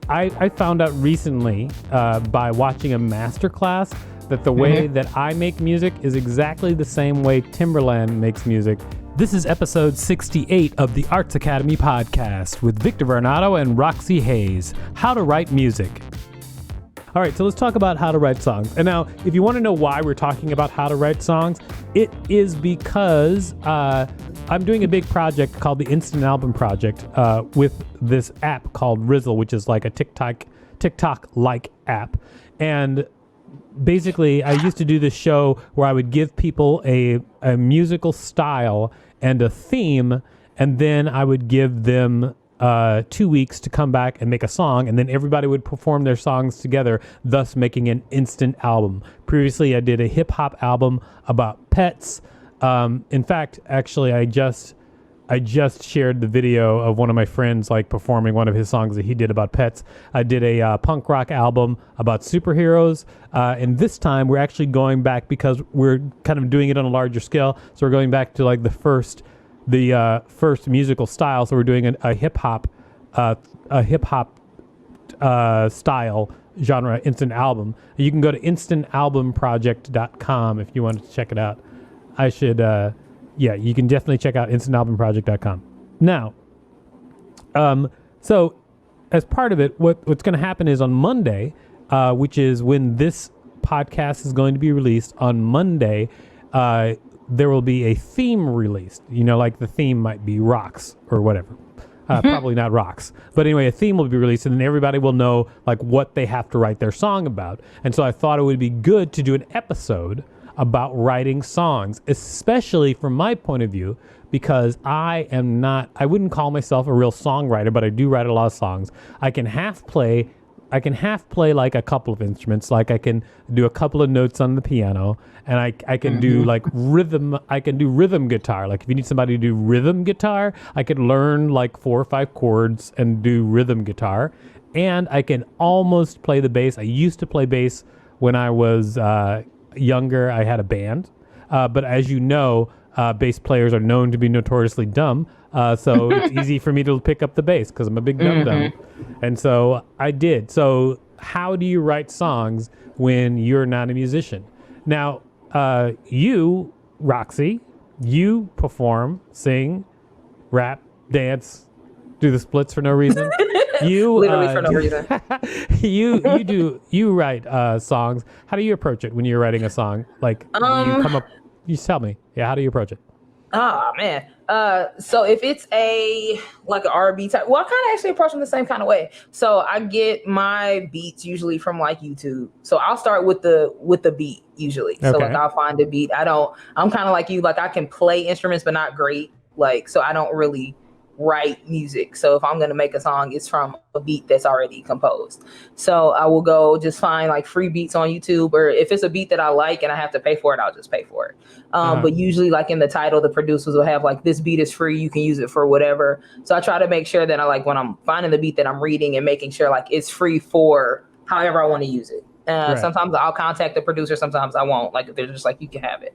I found out recently by watching a masterclass that the way that I make music is exactly the same way Timberland makes music. This is episode 68 of the Arts Academy podcast with Victor Varnado and Roxxy Haze, How to Write Music. All right, so let's talk about how to write songs. And now, if you want to know why we're talking about how to write songs, it is because I'm doing a big project called the Instant Album Project with this app called Rizzle, which is like a TikTok-like app. And basically, I used to do this show where I would give people a musical style and a theme, and then I would give them 2 weeks to come back and make a song, and then everybody would perform their songs together, thus making an instant album. Previously, I did a hip-hop album about pets. In fact, actually, I just shared the video of one of my friends like performing one of his songs that he did about pets. I did a punk rock album about superheroes, and this time we're actually going back because we're kind of doing it on a larger scale. So we're going back to like the first musical style. So we're doing a hip hop style genre instant album. You can go to instantalbumproject.com if you want to check it out. I should. You can definitely check out instantalbumproject.com. Now, so as part of it, what's going to happen is on Monday, which is when this podcast is going to be released on Monday, there will be a theme released. You know, like the theme might be rocks or whatever. Probably not rocks. But anyway, a theme will be released, and then everybody will know like what they have to write their song about. And so I thought it would be good to do an episode about writing songs, especially from my point of view, because I wouldn't call myself a real songwriter, but I do write a lot of songs. I can half play like a couple of instruments, like I can do a couple of notes on the piano, and I can do like rhythm. I can do rhythm guitar. Like if you need somebody to do rhythm guitar, I could learn like 4 or 5 chords and do rhythm guitar. And I can almost play the bass. I used to play bass when I was younger. I had a band, but as you know, bass players are known to be notoriously dumb, so it's easy for me to pick up the bass because I'm a big dum-dum. And so I did. So how do you write songs when you're not a musician? Now, you, Roxy, you perform, sing, rap, dance, do the splits for no reason. You literally for no reason. you write songs. How do you approach it when you're writing a song? Like you come up, you tell me. Yeah, how do you approach it? Oh man. So if it's like an R&B type, well, I kind of actually approach them the same kind of way. So I get my beats usually from like YouTube. So I'll start with the beat usually. Okay. So like I'll find a beat. I'm kind of like you, like I can play instruments, but not great. Like, so I don't really write music. So if I'm going to make a song, it's from a beat that's already composed. So I will go just find like free beats on YouTube, or if it's a beat that I like and I have to pay for it, I'll just pay for it. But usually like in the title, the producers will have like, this beat is free, you can use it for whatever. So I try to make sure that I like, when I'm finding the beat that I'm reading and making sure like it's free for however I want to use it. Right. Sometimes I'll contact the producer, sometimes I won't. Like if they're just like, you can have it.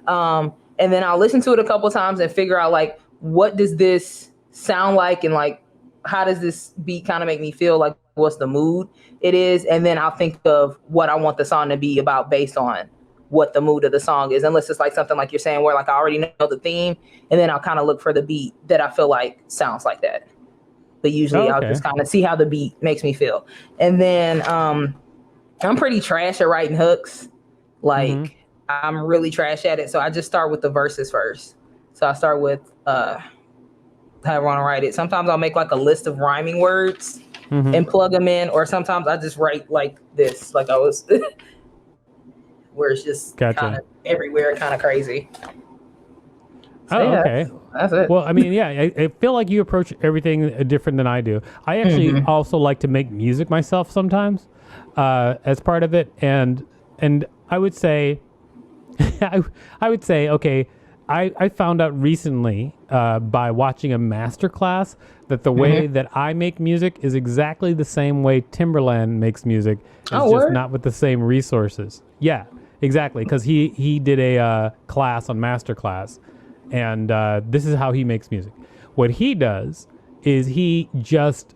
And then I'll listen to it a couple times and figure out like, what does this sound like, and like how does this beat kind of make me feel, like what's the mood it is, and then I'll think of what I want the song to be about based on what the mood of the song is, unless it's like something like you're saying where like I already know the theme, and then I'll kind of look for the beat that I feel like sounds like that. But usually I'll just kind of see how the beat makes me feel. And then I'm pretty trash at writing hooks. Like I'm really trash at it, so I just start with the verses first. So I start with how I want to write it. Sometimes I'll make like a list of rhyming words and plug them in, or sometimes I just write like this, like I was, where it's just kind of everywhere, kind of crazy. So, okay. That's it. Well, I mean, yeah, I feel like you approach everything different than I do. I actually also like to make music myself sometimes as part of it. And I would say, okay, I found out recently by watching a masterclass that the way that I make music is exactly the same way Timberland makes music. It's just not with the same resources. Yeah, exactly. Because he did a class on masterclass, and this is how he makes music. What he does is he just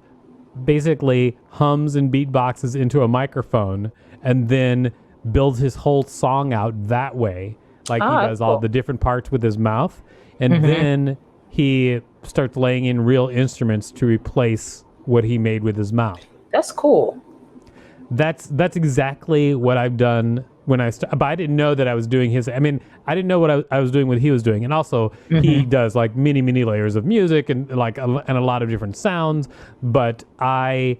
basically hums and beatboxes into a microphone and then builds his whole song out that way. Like he does all the different parts with his mouth. And then he starts laying in real instruments to replace what he made with his mouth. That's cool. That's exactly what I've done when but I didn't know that I was doing his. I mean, I didn't know what I was doing, what he was doing, and also he does like many layers of music and like and a lot of different sounds. But but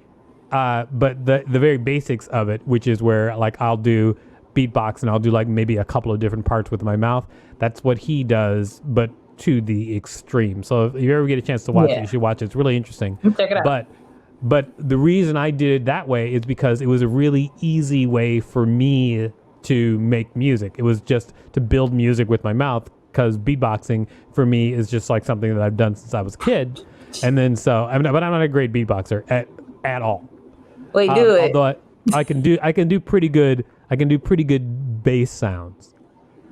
the very basics of it, which is where like I'll do beatbox and I'll do like maybe a couple of different parts with my mouth. That's what he does, but to the extreme. So if you ever get a chance to watch it, you should watch it. It's really interesting. Check it out. But the reason I did it that way is because it was a really easy way for me to make music. It was just to build music with my mouth, because beatboxing for me is just like something that I've done since I was a kid. And then but I'm not a great beatboxer at all. Wait, do it. Although I can do pretty good bass sounds.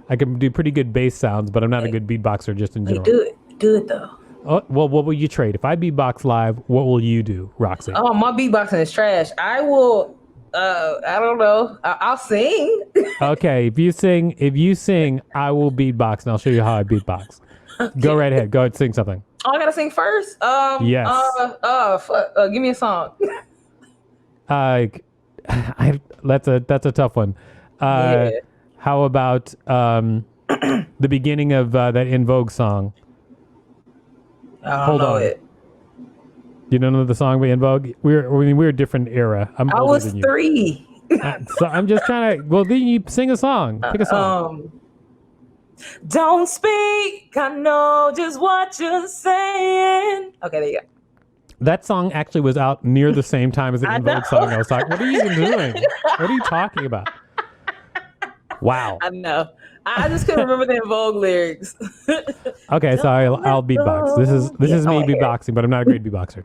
I can do pretty good bass sounds, but I'm not a good beatboxer just in general. Do it though. Oh, well, what will you trade? If I beatbox live, what will you do, Roxy? Oh, my beatboxing is trash. I will. I don't know. I'll sing. Okay, if you sing, I will beatbox, and I'll show you how I beatbox. Okay. Go right ahead. Go ahead, sing something. Oh, I gotta sing first. Yes. Give me a song. That's a tough one. How about the beginning of that In Vogue song? Hold on. You don't know the song by In Vogue? We're a different era. I was 3. So I'm just trying to. Well, then you sing a song. Pick a song. Don't speak. I know just what you're saying. Okay, there you go. That song actually was out near the same time as the In Vogue song. I was like, what are you even doing? What are you talking about? Wow. I know. I just couldn't remember the In Vogue lyrics. Okay, so I'll beatbox. This is me beatboxing, but I'm not a great beatboxer.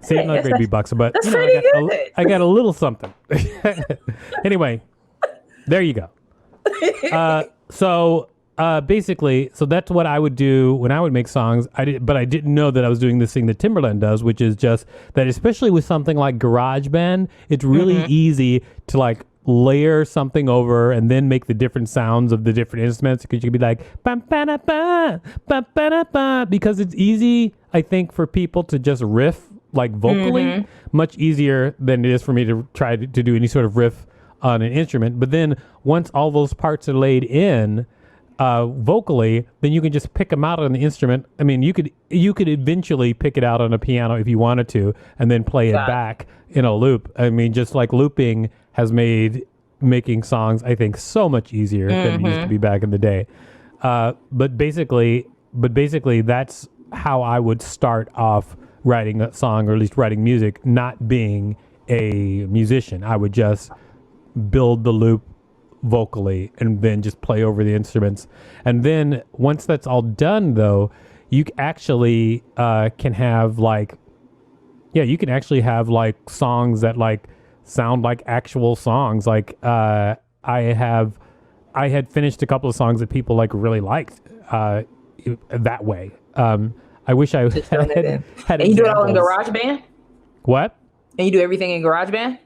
See, I'm not a great beatboxer, but that's pretty good. I got a little something. Anyway, there you go. Basically, so that's what I would do when I would make songs. But I didn't know that I was doing this thing that Timberland does, which is just that, especially with something like GarageBand, it's really easy to like layer something over and then make the different sounds of the different instruments, because you could be like ba ba da ba ba ba da ba, because it's easy, I think, for people to just riff like vocally, much easier than it is for me to try to do any sort of riff on an instrument. But then once all those parts are laid in vocally, then you can just pick them out on the instrument. I mean, you could eventually pick it out on a piano if you wanted to, and then play it back in a loop. I mean, just like looping has made making songs, I think, so much easier than it used to be back in the day. But basically, that's how I would start off writing a song, or at least writing music, not being a musician. I would just build the loop vocally and then just play over the instruments. And then once that's all done, though, you actually can have like, you can actually have like songs that like sound like actual songs. Like I had finished a couple of songs that people like really liked that way. I wish I had And you do it all in GarageBand? What? And you do everything in GarageBand?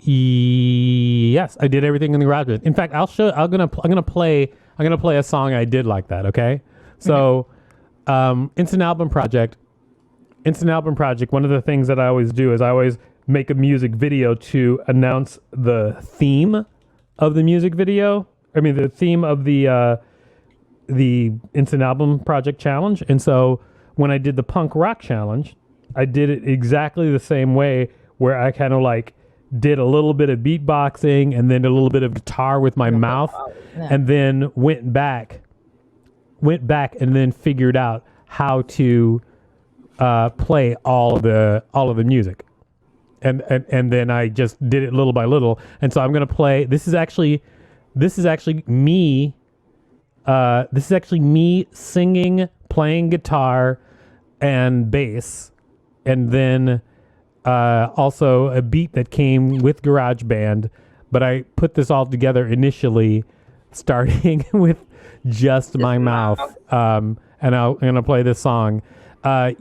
Yes, I did everything in the GarageBand. In fact, I'm gonna play a song I did like that. Okay, so Instant Album Project. One of the things that I always do is I always make a music video to announce the theme of the music video. I mean, the theme of the Instant Album Project Challenge. And so when I did the punk rock challenge, I did it exactly the same way, where I kind of like did a little bit of beatboxing and then a little bit of guitar with my mouth, and then went back and then figured out how to play all of the music. And then I just did it little by little. And so I'm going to play, this is actually me singing, playing guitar and bass, and then also a beat that came with GarageBand, but I put this all together initially, starting with just my mouth. And I'm going to play this song.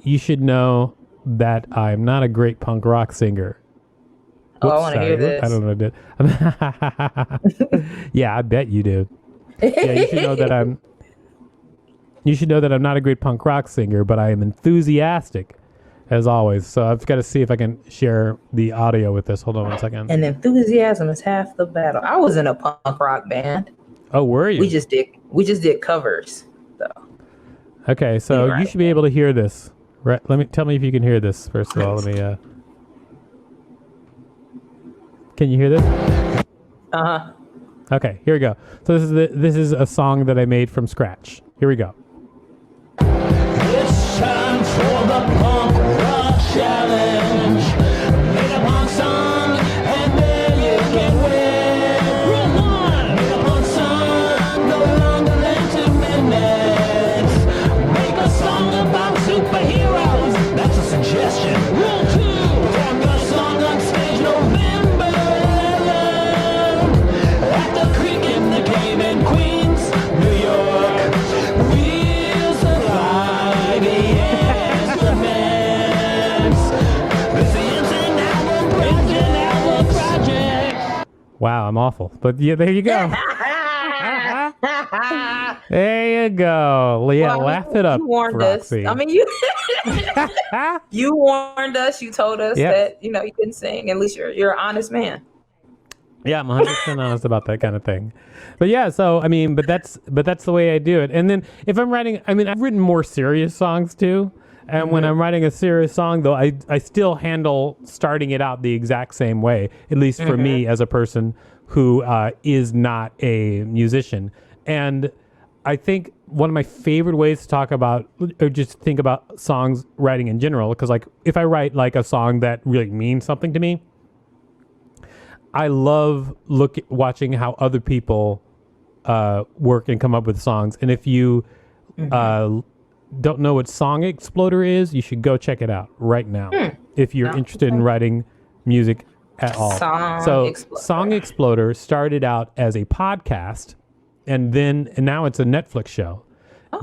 You should know that I'm not a great punk rock singer. Oops, I want to hear this. I don't know what I did. Yeah, I bet you do. Yeah, you should know that I'm not a great punk rock singer, but I am enthusiastic, as always. So I've got to see if I can share the audio with this. Hold on one second. And enthusiasm is half the battle. I was in a punk rock band. Oh, were you? We just did covers, though. Okay, so you should be able to hear this. Right? Tell me if you can hear this. First of all, let me. Can you hear this? Uh-huh. Okay, here we go. So this is a song that I made from scratch. Here we go. It's time for the punk rock challenge. Make a punk song and then you can win. Rule 1. Make a punk song no longer than 2 minutes. Make a song about superheroes. That's a suggestion. Rule 2. Perform your song on stage November 11th at the Creek in the Cave in Queens, New York. We'll supply the instruments. This is an album project. Wow, I'm awful. But yeah, there you go. There you go. Yeah, Well, laugh it up, You warned Roxy. us. I mean, you warned us. You told us that you couldn't sing. At least you're an honest man. Yeah, I'm 100% honest about that kind of thing. But yeah, so I mean, but that's the way I do it. And then if I'm writing, I mean, I've written more serious songs too. And when I'm writing a serious song, though, I still handle starting it out the exact same way, at least for me as a person who is not a musician. And I think one of my favorite ways to talk about or just think about songs writing in general, because like if I write like a song that really means something to me, I love watching how other people work and come up with songs. And if you don't know what Song Exploder is, you should go check it out right now if you're interested in writing music at all. Song Exploder started out as a podcast, and now it's a Netflix show.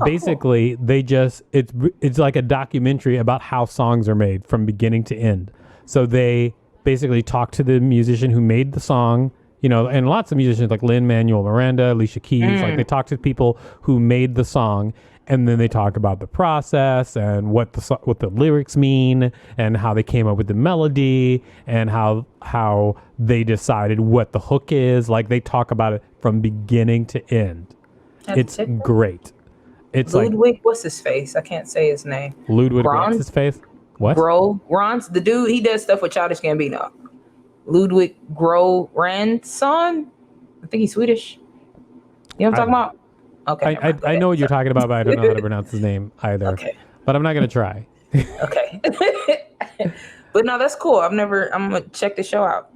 Basically, cool. It's like a documentary about how songs are made from beginning to end. So they basically talk to the musician who made the song, and lots of musicians like Lin-Manuel Miranda, Alicia Keys, like they talk to people who made the song, and then they talk about the process and what the lyrics mean and how they came up with the melody and how they decided what the hook is. Like they talk about it from beginning to end. It's great. It's Ludwig, what's his face? I can't say his name. Ludwig, what's his face? What? Ron's the dude. He does stuff with Childish Gambino. Ludwig Göransson. I think he's Swedish. You know what I'm talking about? Okay. I know what you're talking about, but I don't know how to pronounce his name either. Okay. But I'm not going to try. Okay. But no, that's cool. I'm going to check the show out.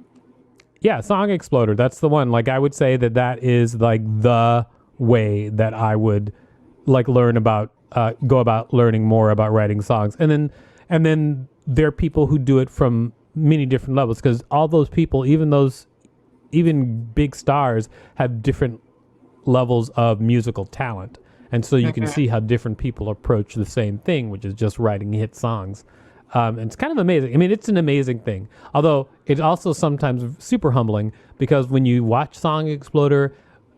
Yeah, Song Exploder. That's the one. Like I would say that is like the way that I would like go about learning more about writing songs. And then there are people who do it from many different levels, because all those people, even big stars, have different levels of musical talent. And so you can see how different people approach the same thing, which is just writing hit songs. And it's kind of amazing. I mean, it's an amazing thing. Although it's also sometimes super humbling, because when you watch Song Exploder,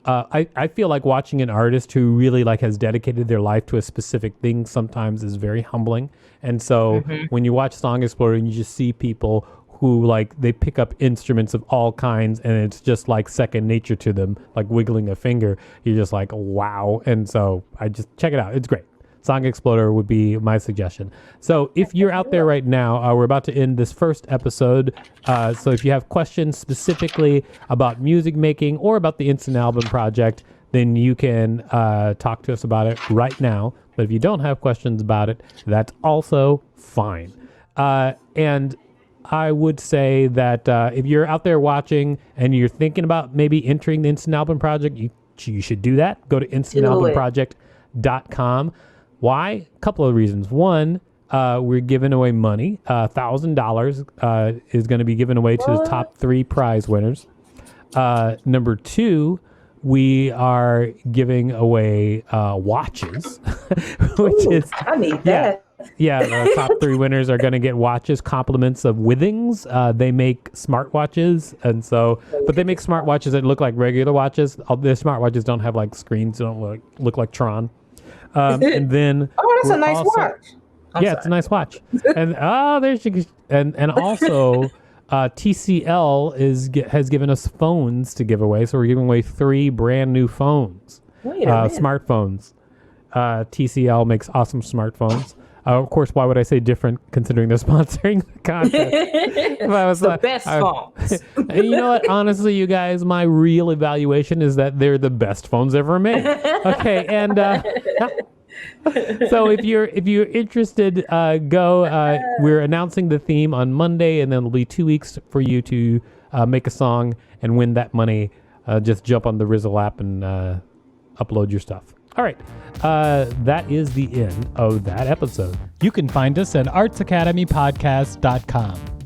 I feel like watching an artist who really like has dedicated their life to a specific thing sometimes is very humbling. And so when you watch Song Exploder and you just see people who like they pick up instruments of all kinds and it's just like second nature to them, like wiggling a finger, you're just like, wow. And so I just check it out. It's great. Song Exploder would be my suggestion. So if you're out there right now, we're about to end this first episode. So if you have questions specifically about music making or about the Instant Album Project, then you can talk to us about it right now. But if you don't have questions about it, that's also fine. And I would say that if you're out there watching and you're thinking about maybe entering the Instant Album Project, you should do that. Go to instantalbumproject.com. Why? A couple of reasons. One, we're giving away money. $1,000 is going to be given away to the top 3 prize winners. Number 2, we are giving away watches, which is I need that. Yeah, the top 3 winners are going to get watches, compliments of Withings. They make smartwatches, and so, but they make smartwatches that look like regular watches. Their smartwatches don't have like screens, don't look like Tron. And then that's a nice watch. It's a nice watch. And there she goes. And also TCL has given us phones to give away, so we're giving away 3 brand new phones, smartphones. TCL makes awesome smartphones. Of course, why would I say different considering they're sponsoring the contest? The best phones. And you know what? Honestly, you guys, my real evaluation is that they're the best phones ever made. Okay, and so if you're interested, go. We're announcing the theme on Monday, and then it'll be 2 weeks for you to make a song and win that money. Just jump on the Rizzle app and upload your stuff. All right, that is the end of that episode. You can find us at artsacademypodcast.com.